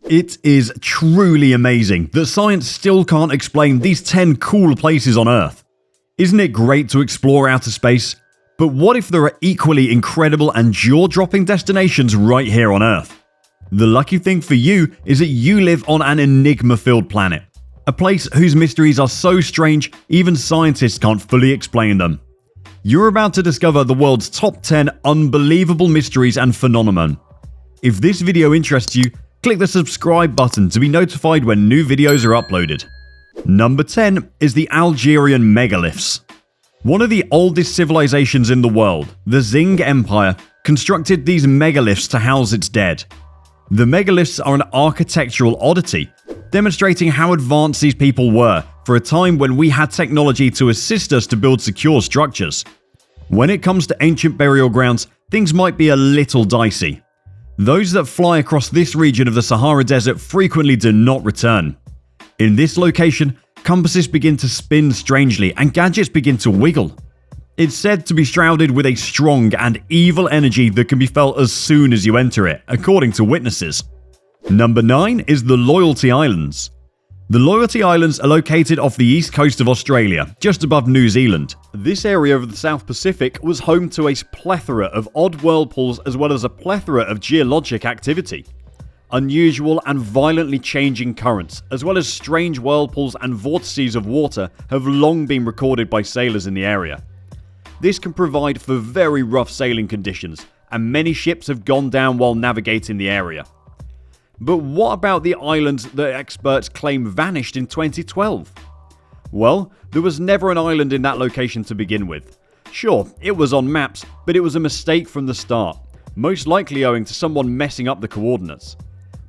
It is truly amazing that science still can't explain these 10 cool places on Earth. Isn't it great to explore outer space? But what if there are equally incredible and jaw-dropping destinations right here on Earth? The lucky thing for you is that you live on an enigma-filled planet. A place whose mysteries are so strange, even scientists can't fully explain them. You're about to discover the world's top 10 unbelievable mysteries and phenomena. If this video interests you, click the subscribe button to be notified when new videos are uploaded. Number 10 is the Algerian megaliths. One of the oldest civilizations in the world, the Zing Empire, constructed these megaliths to house its dead. The megaliths are an architectural oddity, demonstrating how advanced these people were for a time when we had technology to assist us to build secure structures. When it comes to ancient burial grounds, things might be a little dicey. Those that fly across this region of the Sahara Desert frequently do not return. In this location, compasses begin to spin strangely and gadgets begin to wiggle. It's said to be shrouded with a strong and evil energy that can be felt as soon as you enter it, according to witnesses. Number 9 is the Loyalty Islands. The Loyalty Islands are located off the east coast of Australia, just above New Zealand. This area of the South Pacific was home to a plethora of odd whirlpools as well as a plethora of geologic activity. Unusual and violently changing currents, as well as strange whirlpools and vortices of water, have long been recorded by sailors in the area. This can provide for very rough sailing conditions, and many ships have gone down while navigating the area. But what about the islands that experts claim vanished in 2012? Well, there was never an island in that location to begin with. Sure, it was on maps, but it was a mistake from the start, most likely owing to someone messing up the coordinates.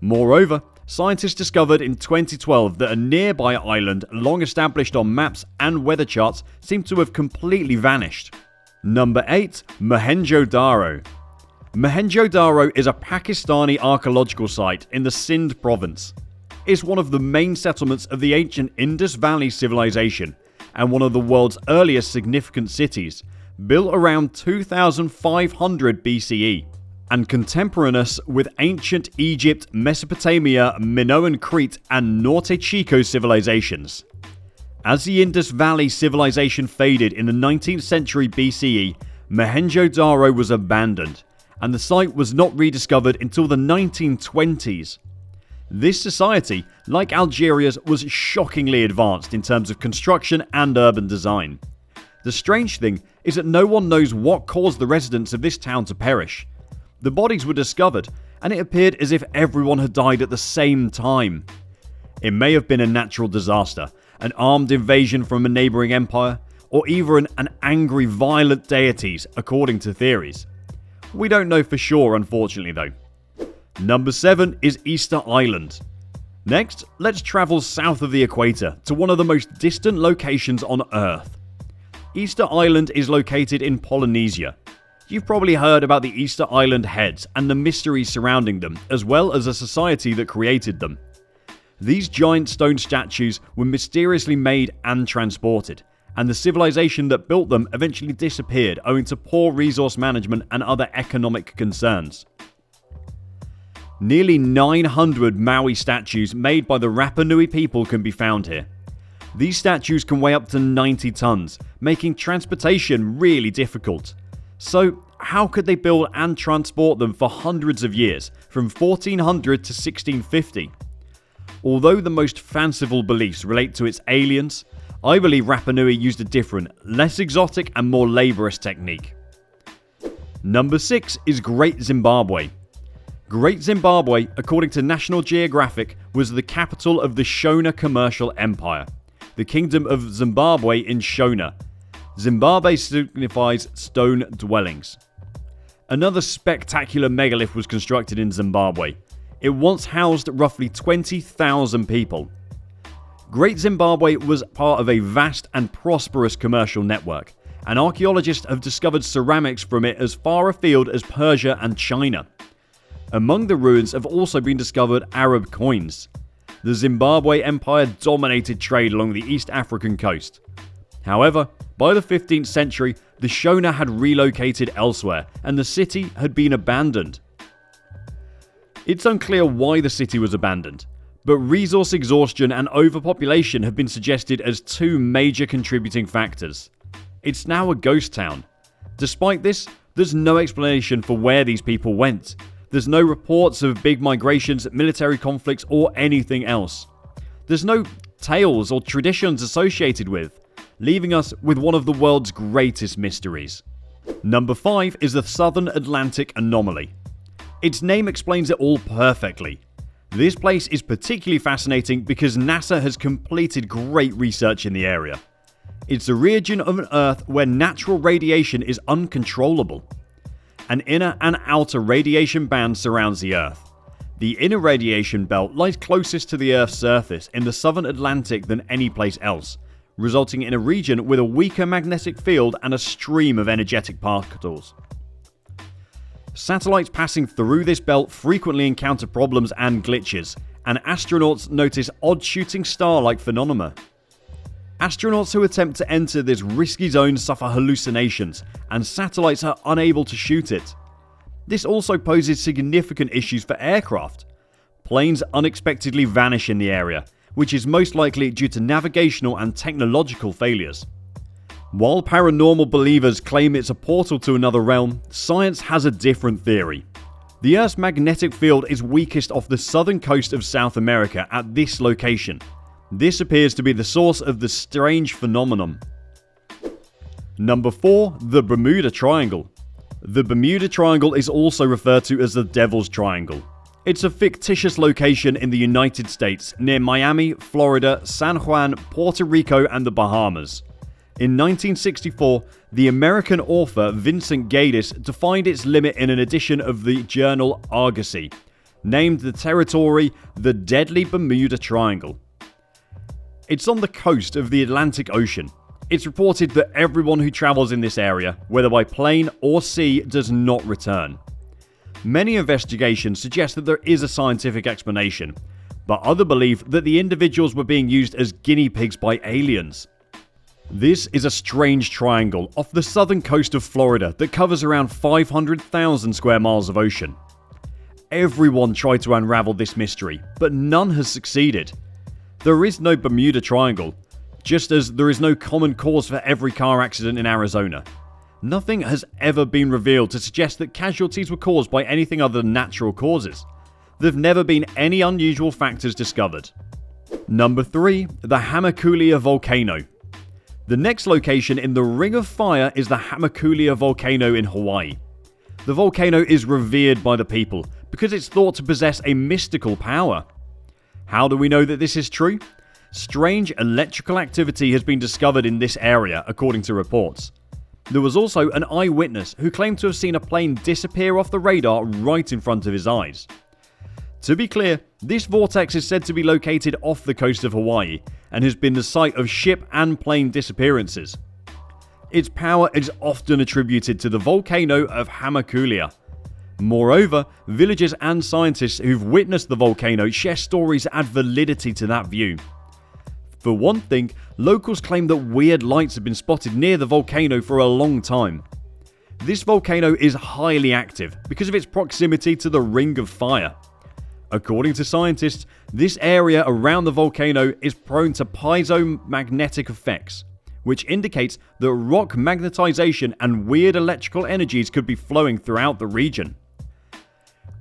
Moreover, scientists discovered in 2012 that a nearby island long established on maps and weather charts seemed to have completely vanished. Number 8. Mohenjo-Daro. Mohenjo-Daro is a Pakistani archaeological site in the Sindh province. It's one of the main settlements of the ancient Indus Valley civilization and one of the world's earliest significant cities, built around 2500 BCE. And contemporaneous with ancient Egypt, Mesopotamia, Minoan Crete, and Norte Chico civilizations. As the Indus Valley civilization faded in the 19th century BCE, Mohenjo-Daro was abandoned, and the site was not rediscovered until the 1920s. This society, like Algeria's, was shockingly advanced in terms of construction and urban design. The strange thing is that no one knows what caused the residents of this town to perish. The bodies were discovered, and it appeared as if everyone had died at the same time. It may have been a natural disaster, an armed invasion from a neighbouring empire, or even an angry, violent deities, according to theories. We don't know for sure, unfortunately, though. Number 7 is Easter Island. Next, let's travel south of the equator to one of the most distant locations on Earth. Easter Island is located in Polynesia. You've probably heard about the Easter Island heads and the mysteries surrounding them, as well as a society that created them. These giant stone statues were mysteriously made and transported, and the civilization that built them eventually disappeared owing to poor resource management and other economic concerns. Nearly 900 Maui statues made by the Rapa Nui people can be found here. These statues can weigh up to 90 tons, making transportation really difficult. So, how could they build and transport them for hundreds of years, from 1400 to 1650? Although the most fanciful beliefs relate to its aliens, I believe Rapa Nui used a different, less exotic and more laborious technique. Number 6 is Great Zimbabwe. Great Zimbabwe, according to National Geographic, was the capital of the Shona commercial empire, the Kingdom of Zimbabwe in Shona. Zimbabwe signifies stone dwellings. Another spectacular megalith was constructed in Zimbabwe. It once housed roughly 20,000 people. Great Zimbabwe was part of a vast and prosperous commercial network, and archaeologists have discovered ceramics from it as far afield as Persia and China. Among the ruins have also been discovered Arab coins. The Zimbabwe Empire dominated trade along the East African coast. However, by the 15th century, the Shona had relocated elsewhere and the city had been abandoned. It's unclear why the city was abandoned, but resource exhaustion and overpopulation have been suggested as two major contributing factors. It's now a ghost town. Despite this, there's no explanation for where these people went. There's no reports of big migrations, military conflicts, or anything else. There's no tales or traditions associated with, leaving us with one of the world's greatest mysteries. Number 5 is the Southern Atlantic Anomaly. Its name explains it all perfectly. This place is particularly fascinating because NASA has completed great research in the area. It's a region of an Earth where natural radiation is uncontrollable. An inner and outer radiation band surrounds the Earth. The inner radiation belt lies closest to the Earth's surface in the southern Atlantic than any place else, resulting in a region with a weaker magnetic field and a stream of energetic particles. Satellites passing through this belt frequently encounter problems and glitches, and astronauts notice odd shooting star-like phenomena. Astronauts who attempt to enter this risky zone suffer hallucinations, and satellites are unable to shoot it. This also poses significant issues for aircraft. Planes unexpectedly vanish in the area, which is most likely due to navigational and technological failures. While paranormal believers claim it's a portal to another realm, science has a different theory. The Earth's magnetic field is weakest off the southern coast of South America at this location. This appears to be the source of the strange phenomenon. Number 4. The Bermuda Triangle. The Bermuda Triangle is also referred to as the Devil's Triangle. It's a fictitious location in the United States near Miami, Florida, San Juan, Puerto Rico, and the Bahamas. In 1964, the American author Vincent Gaddis defined its limit in an edition of the journal Argosy, named the territory the Deadly Bermuda Triangle. It's on the coast of the Atlantic Ocean. It's reported that everyone who travels in this area, whether by plane or sea, does not return. Many investigations suggest that there is a scientific explanation, but others believe that the individuals were being used as guinea pigs by aliens. This is a strange triangle off the southern coast of Florida that covers around 500,000 square miles of ocean. Everyone tried to unravel this mystery, but none has succeeded. There is no Bermuda Triangle, just as there is no common cause for every car accident in Arizona. Nothing has ever been revealed to suggest that casualties were caused by anything other than natural causes. There have never been any unusual factors discovered. Number 3. The Hamakulia Volcano. The next location in the Ring of Fire is the Hamakulia Volcano in Hawaii. The volcano is revered by the people because it's thought to possess a mystical power. How do we know that this is true? Strange electrical activity has been discovered in this area, according to reports. There was also an eyewitness who claimed to have seen a plane disappear off the radar right in front of his eyes. To be clear, this vortex is said to be located off the coast of Hawaii and has been the site of ship and plane disappearances. Its power is often attributed to the volcano of Hamakulia. Moreover, villagers and scientists who've witnessed the volcano share stories that add validity to that view. For one thing, locals claim that weird lights have been spotted near the volcano for a long time. This volcano is highly active because of its proximity to the Ring of Fire. According to scientists, this area around the volcano is prone to piezo-magnetic effects, which indicates that rock magnetization and weird electrical energies could be flowing throughout the region.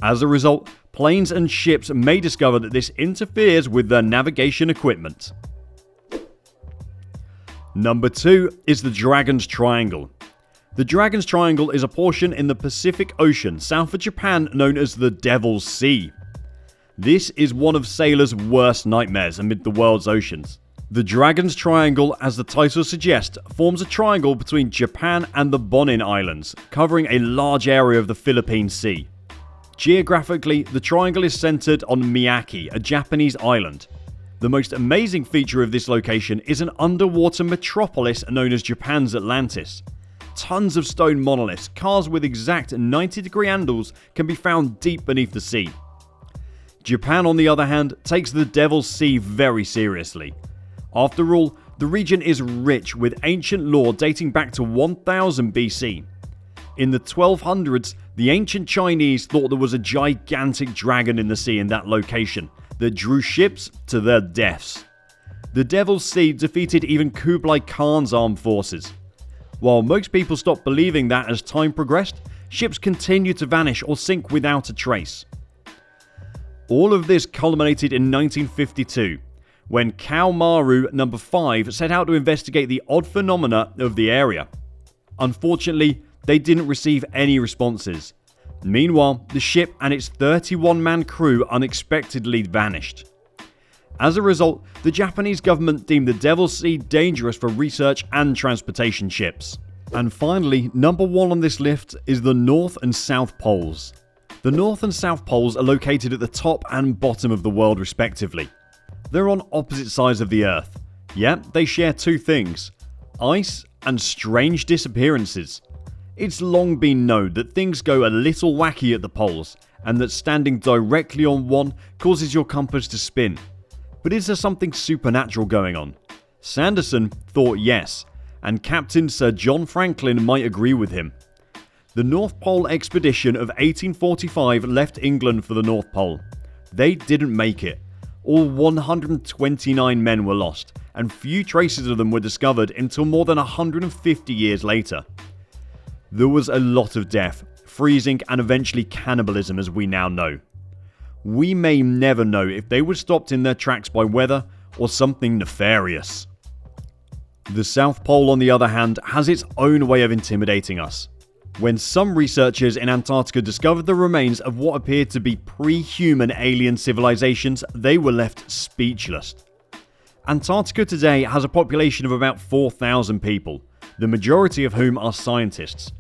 As a result, planes and ships may discover that this interferes with their navigation equipment. Number 2 is the Dragon's Triangle. The Dragon's Triangle is a portion in the Pacific Ocean south of Japan known as the Devil's Sea. This is one of sailors' worst nightmares amid the world's oceans. The Dragon's Triangle, as the title suggests, forms a triangle between Japan and the Bonin Islands, covering a large area of the Philippine Sea. Geographically, the triangle is centered on Miyake, a Japanese island. The most amazing feature of this location is an underwater metropolis known as Japan's Atlantis. Tons of stone monoliths, cars with exact 90-degree angles, can be found deep beneath the sea. Japan, on the other hand, takes the Devil's Sea very seriously. After all, the region is rich with ancient lore dating back to 1000 BC. In the 1200s, The ancient Chinese thought there was a gigantic dragon in the sea in that location that drew ships to their deaths. The Devil's Sea defeated even Kublai Khan's armed forces. While most people stopped believing that as time progressed, ships continued to vanish or sink without a trace. All of this culminated in 1952, when Kaumaru No. 5 set out to investigate the odd phenomena of the area. Unfortunately, they didn't receive any responses. Meanwhile, the ship and its 31-man crew unexpectedly vanished. As a result, the Japanese government deemed the Devil's Sea dangerous for research and transportation ships. And finally, number 1 on this list is the North and South Poles. The North and South Poles are located at the top and bottom of the world respectively. They're on opposite sides of the Earth. Yet, they share two things: ice and strange disappearances. It's long been known that things go a little wacky at the poles, and that standing directly on one causes your compass to spin. But is there something supernatural going on? Sanderson thought yes, and Captain Sir John Franklin might agree with him. The North Pole Expedition of 1845 left England for the North Pole. They didn't make it. All 129 men were lost, and few traces of them were discovered until more than 150 years later. There was a lot of death, freezing, and eventually cannibalism as we now know. We may never know if they were stopped in their tracks by weather or something nefarious. The South Pole, on the other hand, has its own way of intimidating us. When some researchers in Antarctica discovered the remains of what appeared to be pre-human alien civilizations, they were left speechless. Antarctica today has a population of about 4,000 people, the majority of whom are scientists.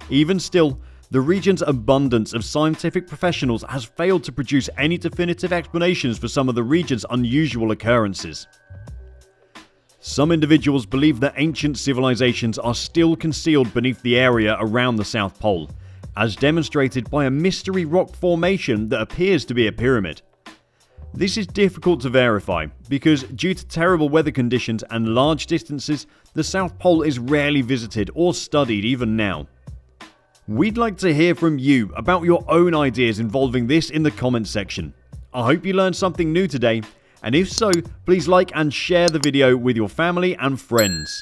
Even still, the region's abundance of scientific professionals has failed to produce any definitive explanations for some of the region's unusual occurrences. Some individuals believe that ancient civilizations are still concealed beneath the area around the South Pole, as demonstrated by a mystery rock formation that appears to be a pyramid. This is difficult to verify because, due to terrible weather conditions and large distances, the South Pole is rarely visited or studied even now. We'd like to hear from you about your own ideas involving this in the comments section. I hope you learned something new today, and if so, please like and share the video with your family and friends.